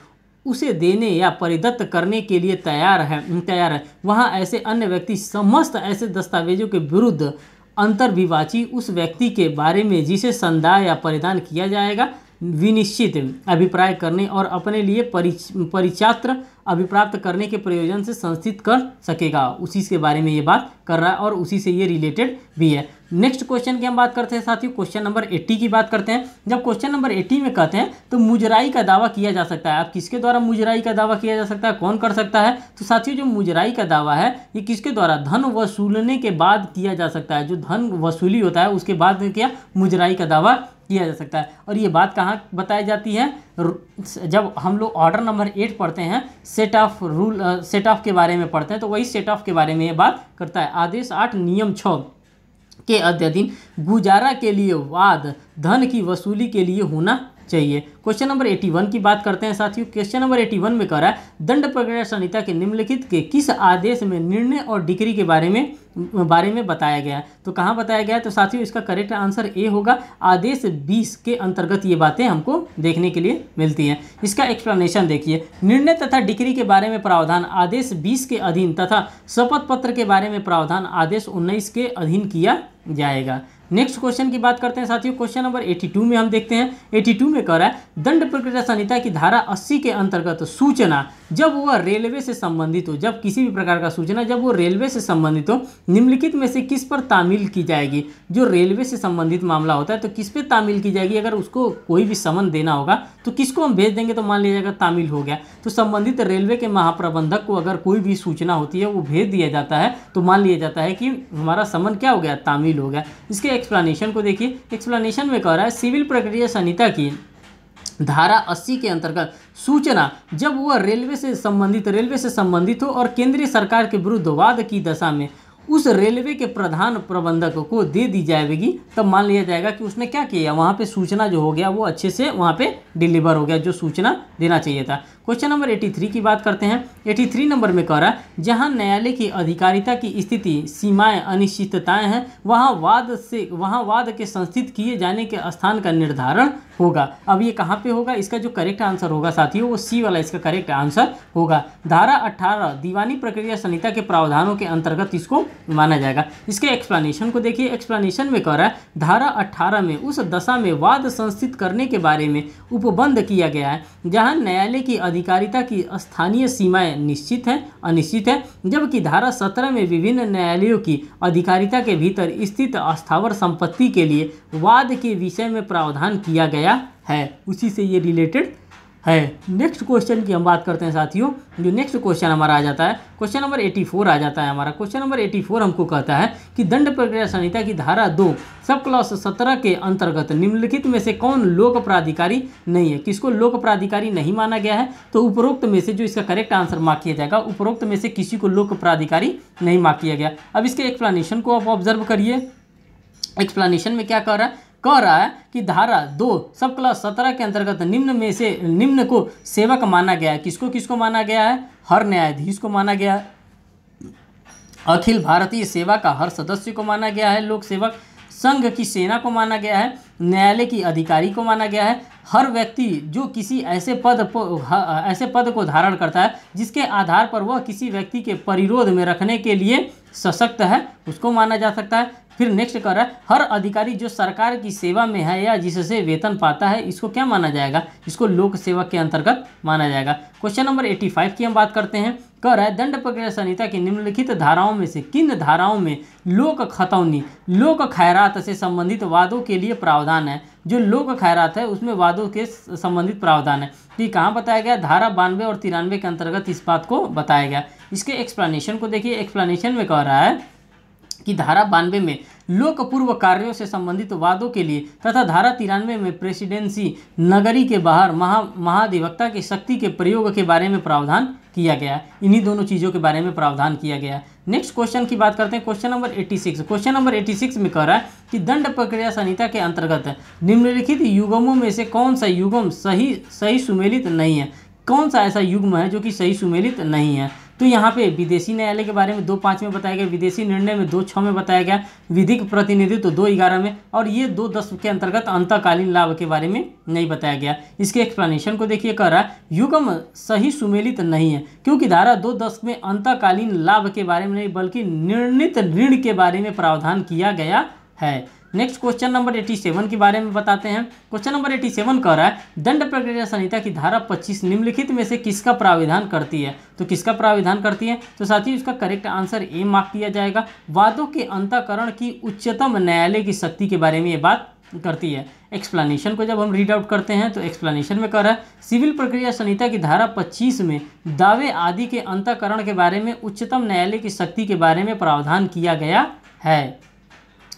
उसे देने या परिदत्त करने के लिए तैयार है वहाँ ऐसे अन्य व्यक्ति समस्त ऐसे दस्तावेजों के विरुद्ध अंतर्विवाची उस व्यक्ति के बारे में जिसे संदाय या परिधान किया जाएगा विनिश्चित अभिप्राय करने और अपने लिए परिचात्र अभिप्राप्त करने के प्रयोजन से संस्थित कर सकेगा। उसी के बारे में ये बात कर रहा है और उसी से ये रिलेटेड भी है। नेक्स्ट क्वेश्चन की हम बात करते हैं साथियों, क्वेश्चन नंबर 80 की बात करते हैं। जब क्वेश्चन नंबर 80 में कहते हैं तो मुजराई का दावा किया जा सकता है। अब किसके द्वारा मुजराई का दावा किया जा सकता है, कौन कर सकता है? तो साथियों जो मुजराई का दावा है ये किसके द्वारा, धन वसूलने के बाद किया जा सकता है। जो धन वसूली होता है उसके बाद में क्या मुजराई का दावा किया जा सकता है। और ये बात कहाँ बताई जाती है, जब हम लोग ऑर्डर नंबर 8 पढ़ते हैं, सेट ऑफ के बारे में पढ़ते हैं, तो वही सेट ऑफ के बारे में ये बात करता है। आदेश 8 नियम 6 के अध्ययन गुजारा के लिए वाद धन की वसूली के लिए होना चाहिए। क्वेश्चन नंबर 81 की बात करते हैं साथियों। क्वेश्चन नंबर 81 में कह रहा है दंड प्रक्रिया संहिता के निम्नलिखित के किस आदेश में निर्णय और डिक्री के बारे में बताया गया है। तो कहाँ बताया गया है, तो साथियों इसका करेक्ट आंसर ए होगा। आदेश 20 के अंतर्गत ये बातें हमको देखने के लिए मिलती हैं। इसका एक्सप्लेनेशन देखिए, निर्णय तथा डिक्री के बारे में प्रावधान आदेश 20 के अधीन तथा शपथ पत्र के बारे में प्रावधान आदेश 19 के अधीन किया जाएगा। नेक्स्ट क्वेश्चन की बात करते हैं साथियों। क्वेश्चन नंबर 82 में हम देखते हैं, 82 में कह रहा है दंड प्रक्रिया संहिता की धारा 80 के अंतर्गत सूचना जब वह रेलवे से संबंधित हो, जब किसी भी प्रकार का सूचना जब वो रेलवे से संबंधित हो, निम्नलिखित में से किस पर तामील की जाएगी। जो रेलवे से संबंधित मामला होता है तो किस पे तामील की जाएगी। अगर उसको कोई भी समन देना होगा तो किसको हम भेज देंगे, तो मान लिया जाएगा तामील हो गया। तो संबंधित रेलवे के महाप्रबंधक को अगर कोई भी सूचना होती है वो भेज दिया जाता है तो मान लिया जाता है कि हमारा समन क्या हो गया, तामील हो गया। इसके एक्सप्लेनेशन को देखिए। एक्सप्लेनेशन में कह रहा है सिविल प्रक्रिया संहिता की धारा 80 के अंतर्गत सूचना जब वह रेलवे से संबंधित हो और केंद्रीय सरकार के विरुद्ध वाद की दशा में उस रेलवे के प्रधान प्रबंधक को दे दी जाएगी, तब मान लिया जाएगा कि उसने क्या किया, वहाँ पे सूचना जो हो गया वो अच्छे से वहाँ पे डिलीवर हो गया, जो सूचना देना चाहिए था। क्वेश्चन नंबर 83 की बात करते हैं। 83 नंबर में कह रहा है जहाँ न्यायालय की अधिकारिता की स्थिति सीमाएं अनिश्चितताएं हैं वहाँ वाद के संस्थित किए जाने के स्थान का निर्धारण होगा। अब ये कहाँ पे होगा, इसका जो करेक्ट आंसर होगा साथियों वो सी वाला इसका करेक्ट आंसर होगा। धारा 18 दीवानी प्रक्रिया संहिता के प्रावधानों के अंतर्गत इसको माना जाएगा। इसके एक्सप्लेनेशन को देखिए। एक्सप्लेनेशन में कह रहा है धारा 18 में उस दशा में वाद संस्थित करने के बारे में उपबंध किया गया है जहाँ न्यायालय की अधिकारिता की स्थानीय सीमाएं निश्चित हैं अनिश्चित है, जबकि धारा 17 में विभिन्न न्यायालयों की अधिकारिता के भीतर स्थित स्थावर संपत्ति के लिए वाद के विषय में प्रावधान किया गया है। उसी से ये रिलेटेड है। नेक्स्ट क्वेश्चन की हम बात करते हैं साथियों। जो नेक्स्ट क्वेश्चन हमारा आ जाता है, क्वेश्चन नंबर 84 आ जाता है हमारा। क्वेश्चन नंबर 84 हमको कहता है कि दंड प्रक्रिया संहिता की धारा 2 सब क्लॉज 17 के अंतर्गत निम्नलिखित में से कौन लोक प्राधिकारी नहीं है। किसको लोक प्राधिकारी नहीं माना गया है, तो उपरोक्त में से जो इसका करेक्ट आंसर मार्क किया जाएगा, उपरोक्त में से किसी को लोक प्राधिकारी नहीं मार्क किया गया। अब इसके एक्सप्लेनेशन को आप ऑब्जर्व करिए। एक्सप्लेनेशन में क्या कह रहा है कि धारा 2 सब क्लास 17 के अंतर्गत निम्न को सेवक माना गया है। किसको माना गया है, हर न्यायाधीश को माना गया है, अखिल भारतीय सेवा का हर सदस्य को माना गया है, लोक सेवक संघ की सेना को माना गया है, न्यायालय की अधिकारी को माना गया है, हर व्यक्ति जो किसी ऐसे पद को धारण करता है जिसके आधार पर वह किसी व्यक्ति के परिरोध में रखने के लिए सशक्त है उसको माना जा सकता है। फिर नेक्स्ट कर रहा है हर अधिकारी जो सरकार की सेवा में है या जिससे वेतन पाता है इसको क्या माना जाएगा, इसको लोक सेवक के अंतर्गत माना जाएगा। क्वेश्चन नंबर 85 की हम बात करते हैं। कह रहा है दंड प्रक्रिया संहिता की निम्नलिखित धाराओं में से किन धाराओं में लोक खतौनी लोक खैरात से संबंधित वादों के लिए प्रावधान है। जो लोक खैरात है उसमें वादों के संबंधित प्रावधान है। ये कहाँ बताया गया, धारा 92 और 93 के अंतर्गत इस बात को बताया गया। इसके एक्सप्लेनेशन को देखिए। एक्सप्लेनेशन में कह रहा है कि धारा 92 में लोक पूर्व कार्यों से संबंधित वादों के लिए तथा धारा 93 में प्रेसिडेंसी नगरी के बाहर महाधिवक्ता की शक्ति के प्रयोग के बारे में प्रावधान किया गया। इन्हीं दोनों चीज़ों के बारे में प्रावधान किया गया। नेक्स्ट क्वेश्चन की बात करते हैं। Question number 86। क्वेश्चन नंबर 86 में कह रहा है कि दंड प्रक्रिया संहिता के अंतर्गत निम्नलिखित युग्मों में से कौन सा युग्म सही सुमेलित नहीं है। कौन सा ऐसा युग्म है जो कि सही सुमेलित नहीं है। तो यहाँ पे विदेशी न्यायालय के बारे में 2.5 में बताया गया, विदेशी निर्णय में 2.6 में बताया गया, विधिक प्रतिनिधित्व 2.11 में, और ये 2.10 के अंतर्गत अंतःकालीन लाभ के बारे में नहीं बताया गया। इसके एक्सप्लेनेशन को देखिए। कह रहा है युग्म सही सुमेलित नहीं है क्योंकि धारा 2.10 में अंतःकालीन लाभ के बारे में नहीं बल्कि निर्णीत ऋण के बारे में प्रावधान किया गया है। नेक्स्ट क्वेश्चन नंबर 87 के बारे में बताते हैं। क्वेश्चन नंबर 87 कह रहा है दंड प्रक्रिया संहिता की धारा 25 निम्नलिखित में से किसका प्राविधान करती है। तो किसका प्राविधान करती है, तो साथियों इसका करेक्ट आंसर ए मार्क किया जाएगा। वादों के अंतःकरण की उच्चतम न्यायालय की शक्ति के बारे में ये बात करती है। एक्सप्लेनेशन को जब हम रीड आउट करते हैं तो एक्सप्लेनेशन में कह रहा है सिविल प्रक्रिया संहिता की धारा 25 में दावे आदि के अंतःकरण के बारे में उच्चतम न्यायालय की शक्ति के बारे में प्रावधान किया गया है।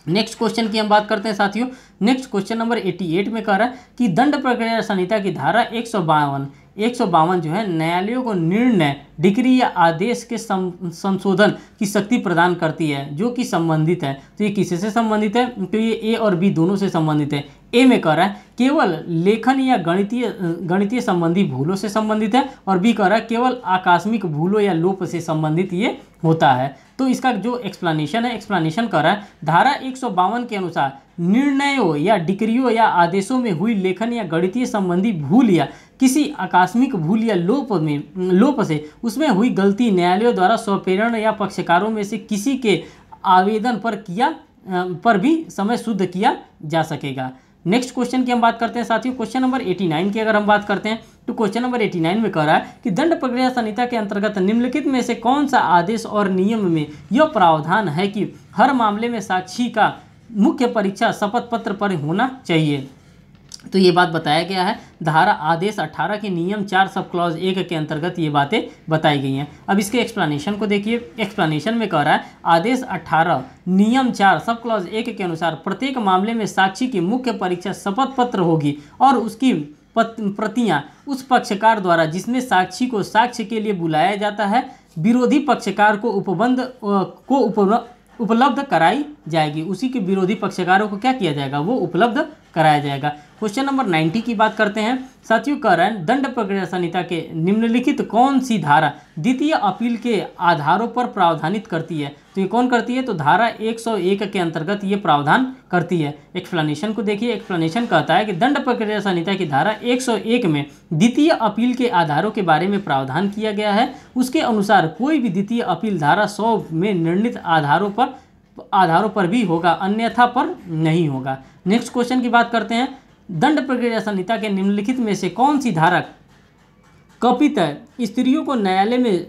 नेक्स्ट क्वेश्चन की हम बात करते हैं साथियों। नेक्स्ट क्वेश्चन नंबर 88 में कह रहा है कि दंड प्रक्रिया संहिता की धारा 152 जो है न्यायालयों को निर्णय, डिक्री या आदेश के संशोधन की शक्ति प्रदान करती है जो कि संबंधित है। तो ये किसी से संबंधित है, तो ये ए और बी दोनों से संबंधित है। ए में कह रहा है केवल लेखन या गणितीय संबंधी भूलों से संबंधित है, और बी कह रहा है केवल आकस्मिक भूलों या लोप से संबंधित ये होता है। तो इसका जो एक्सप्लेनेशन है, एक्सप्लेनेशन कर रहा है धारा 152 के अनुसार निर्णयों या डिक्रियों या आदेशों में हुई लेखन या गणितीय संबंधी भूल या किसी आकस्मिक भूल या लोप से उसमें हुई गलती न्यायालयों द्वारा स्वप्रेरण या पक्षकारों में से किसी के आवेदन पर भी समय शुद्ध किया जा सकेगा। नेक्स्ट क्वेश्चन की हम बात करते हैं साथियों। क्वेश्चन नंबर 89 की अगर हम बात करते हैं तो क्वेश्चन नंबर 89 में कह रहा है कि दंड प्रक्रिया संहिता के अंतर्गत निम्नलिखित में से कौन सा आदेश और नियम में यह प्रावधान है कि हर मामले में साक्षी का मुख्य परीक्षा शपथ पत्र पर होना चाहिए। तो ये बात बताया गया है धारा आदेश 18 के नियम 4 सब क्लॉज 1 के अंतर्गत ये बातें बताई गई हैं। अब इसके एक्सप्लेनेशन को देखिए। एक्सप्लेनेशन में कह रहा है आदेश 18 नियम 4 सब क्लॉज 1 के अनुसार प्रत्येक मामले में साक्षी की मुख्य परीक्षा शपथ पत्र होगी और उसकी प्रतियां उस पक्षकार द्वारा जिसमें साक्षी को साक्ष्य के लिए बुलाया जाता है विरोधी पक्षकार को उपलब्ध कराई जाएगी। उसी के विरोधी पक्षकारों को क्या किया जाएगा, वो उपलब्ध कराया जाएगा। क्वेश्चन नंबर 90 की बात करते हैं साथियों। कह रहे हैं दंड प्रक्रिया संहिता के निम्नलिखित कौन सी धारा द्वितीय अपील के आधारों पर प्रावधानित करती है। तो ये कौन करती है, तो धारा 101 के अंतर्गत ये प्रावधान करती है। एक्सप्लेनेशन को देखिए। एक्सप्लेनेशन कहता है कि दंड प्रक्रिया संहिता की धारा 101 में द्वितीय अपील के आधारों के बारे में प्रावधान किया गया है। उसके अनुसार कोई भी द्वितीय अपील धारा 100 में निर्णित आधारों पर भी होगा, अन्यथा पर नहीं होगा। नेक्स्ट क्वेश्चन की बात करते हैं। दंड प्रक्रिया संहिता के निम्नलिखित में से कौन सी धारा कपितः स्त्रियों को न्यायालय में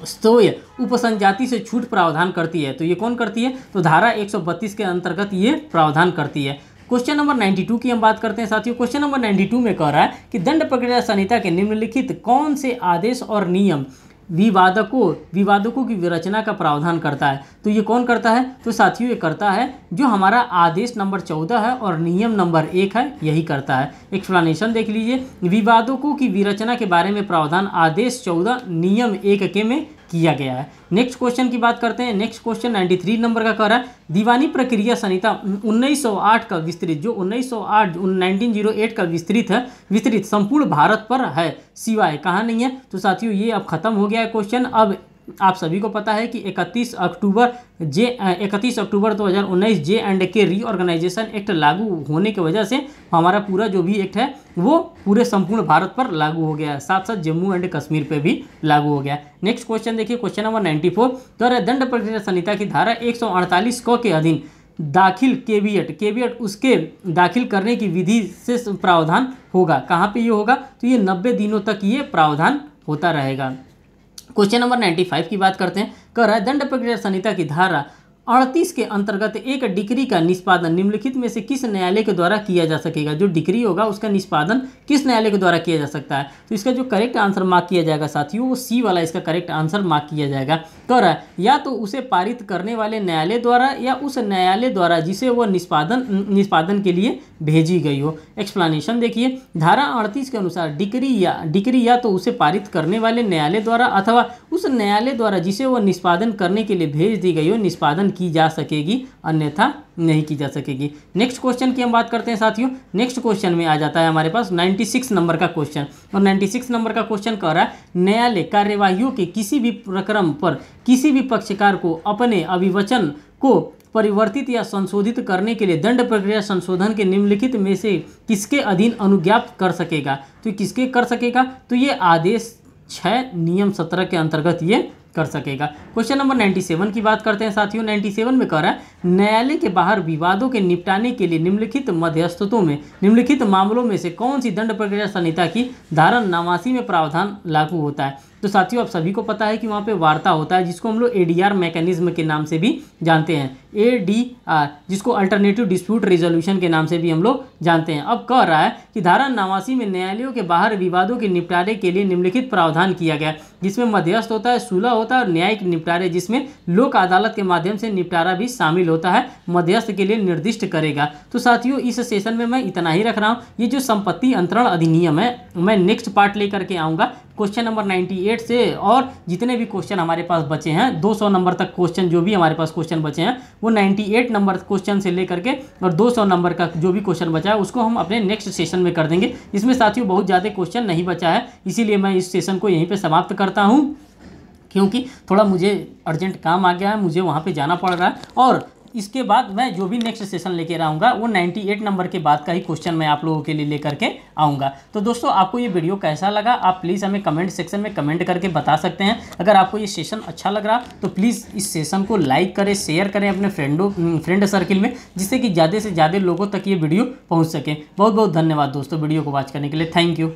स्तोय उपसंजाति से छूट प्रावधान करती है। तो ये कौन करती है, तो धारा 132 के अंतर्गत ये प्रावधान करती है। क्वेश्चन नंबर 92 की हम बात करते हैं साथियों। क्वेश्चन नंबर 92 में कह रहा है कि दंड प्रक्रिया संहिता के निम्नलिखित कौन से आदेश और नियम विवादकों की विरचना का प्रावधान करता है। तो ये कौन करता है, तो साथियों ये करता है जो हमारा आदेश नंबर 14 है और नियम नंबर 1 है, यही करता है। एक्सप्लेनेशन देख लीजिए। विवादकों की विरचना के बारे में प्रावधान आदेश 14 नियम 1 के में किया गया है। नेक्स्ट क्वेश्चन की बात करते हैं। नेक्स्ट क्वेश्चन 93 नंबर का कह रहा है दीवानी प्रक्रिया संहिता 1908 का विस्तृत, जो 1908 का विस्तृत संपूर्ण भारत पर है, सिवाय कहाँ नहीं है। तो साथियों ये अब खत्म हो गया है क्वेश्चन। अब आप सभी को पता है कि 31 अक्टूबर 2019 J&K रीऑर्गेनाइजेशन एक्ट लागू होने की वजह से हमारा पूरा जो भी एक्ट है वो पूरे संपूर्ण भारत पर लागू हो गया है, साथ साथ जम्मू एंड कश्मीर पे भी लागू हो गया। नेक्स्ट क्वेश्चन देखिए। क्वेश्चन नंबर 94 तो दंड प्रक्रिया संहिता की धारा 148 क के अधीन दाखिल केवियट उसके दाखिल करने की विधि से प्रावधान होगा। कहाँ पे ये होगा, तो ये 90 दिनों तक ये प्रावधान होता रहेगा। क्वेश्चन नंबर 95 की बात करते हैं। कह रहा है दंड प्रक्रिया संहिता की धारा 38 के अंतर्गत एक डिक्री का निष्पादन निम्नलिखित में से किस न्यायालय के द्वारा किया जा सकेगा। जो डिक्री होगा उसका निष्पादन किस न्यायालय के द्वारा किया जा सकता है। तो इसका जो करेक्ट आंसर मार्क किया जाएगा साथियों वो सी वाला इसका करेक्ट आंसर मार्क किया जाएगा। कह रहा है या तो उसे पारित करने वाले न्यायालय द्वारा या उस न्यायालय द्वारा जिसे वह निष्पादन के लिए भेजी गई हो। एक्सप्लेनेशन देखिए। धारा 38 के अनुसार डिक्री या तो उसे पारित करने वाले न्यायालय द्वारा अथवा उस न्यायालय द्वारा जिसे वह निष्पादन करने के लिए भेज दी गई हो निष्पादन की जा सकेगी, अन्यथा नहीं की जा सकेगी। नेक्स्ट क्वेश्चन की हम बात करते हैं साथियों। नेक्स्ट क्वेश्चन में आ जाता है हमारे पास 96 नंबर का क्वेश्चन, और 96 नंबर का क्वेश्चन कह रहा है न्यायालय कार्यवाहियों के किसी भी प्रक्रम पर किसी भी पक्षकार को अपने अभिवचन को परिवर्तित या संशोधित करने के लिए दंड प्रक्रिया संशोधन के निम्नलिखित में से किसके अधीन अनुज्ञाप्त कर सकेगा। तो किसके कर सकेगा, तो ये आदेश 6 नियम 17 के अंतर्गत ये कर सकेगा। क्वेश्चन नंबर 97 की बात करते हैं साथियों। 97 में कह रहा है न्यायालय के बाहर विवादों के निपटाने के लिए निम्नलिखित मामलों में से कौन सी दंड प्रक्रिया संहिता की धारा 89 में प्रावधान लागू होता है। तो साथियों, आप सभी को पता है कि वहाँ पे वार्ता होता है, जिसको हम लोग एडीआर मैकेनिज्म के नाम से भी जानते हैं, एडीआर, जिसको अल्टरनेटिव डिस्प्यूट रेजोल्यूशन के नाम से भी हम लोग जानते हैं। अब कह रहा है कि धारा 89 में न्यायालयों के बाहर विवादों के निपटारे के लिए निम्नलिखित प्रावधान किया गया, जिसमें मध्यस्थ होता है, सुलह होता है और न्यायिक निपटारे, जिसमें लोक अदालत के माध्यम से निपटारा भी शामिल होता है, मध्यस्थ के लिए निर्दिष्ट करेगा। तो साथियों, इस सेशन में मैं इतना ही रख रहा हूँ। ये जो संपत्ति अंतरण अधिनियम है, मैं नेक्स्ट पार्ट लेकर के आऊँगा क्वेश्चन नंबर 98 से, और जितने भी क्वेश्चन हमारे पास बचे हैं 200 नंबर तक क्वेश्चन, जो भी हमारे पास क्वेश्चन बचे हैं वो 98 नंबर क्वेश्चन से लेकर के और 200 नंबर का जो भी क्वेश्चन बचा है उसको हम अपने नेक्स्ट सेशन में कर देंगे। इसमें साथियों बहुत ज़्यादा क्वेश्चन नहीं बचा है, इसीलिए मैं इस सेशन को यहीं पर समाप्त करता हूँ, क्योंकि थोड़ा मुझे अर्जेंट काम आ गया है, मुझे वहाँ पर जाना पड़ रहा है। और इसके बाद मैं जो भी नेक्स्ट सेशन लेके आऊँगा वो 98 नंबर के बाद का ही क्वेश्चन मैं आप लोगों के लिए लेकर के आऊँगा। तो दोस्तों, आपको ये वीडियो कैसा लगा आप प्लीज़ हमें कमेंट सेक्शन में कमेंट करके बता सकते हैं। अगर आपको ये सेशन अच्छा लग रहा तो प्लीज़ इस सेशन को लाइक करें, शेयर करें अपने फ्रेंड सर्किल में, जिससे कि ज़्यादा से ज़्यादा लोगों तक ये वीडियो पहुँच सके। बहुत बहुत धन्यवाद दोस्तों वीडियो को वॉच करने के लिए। Thank you.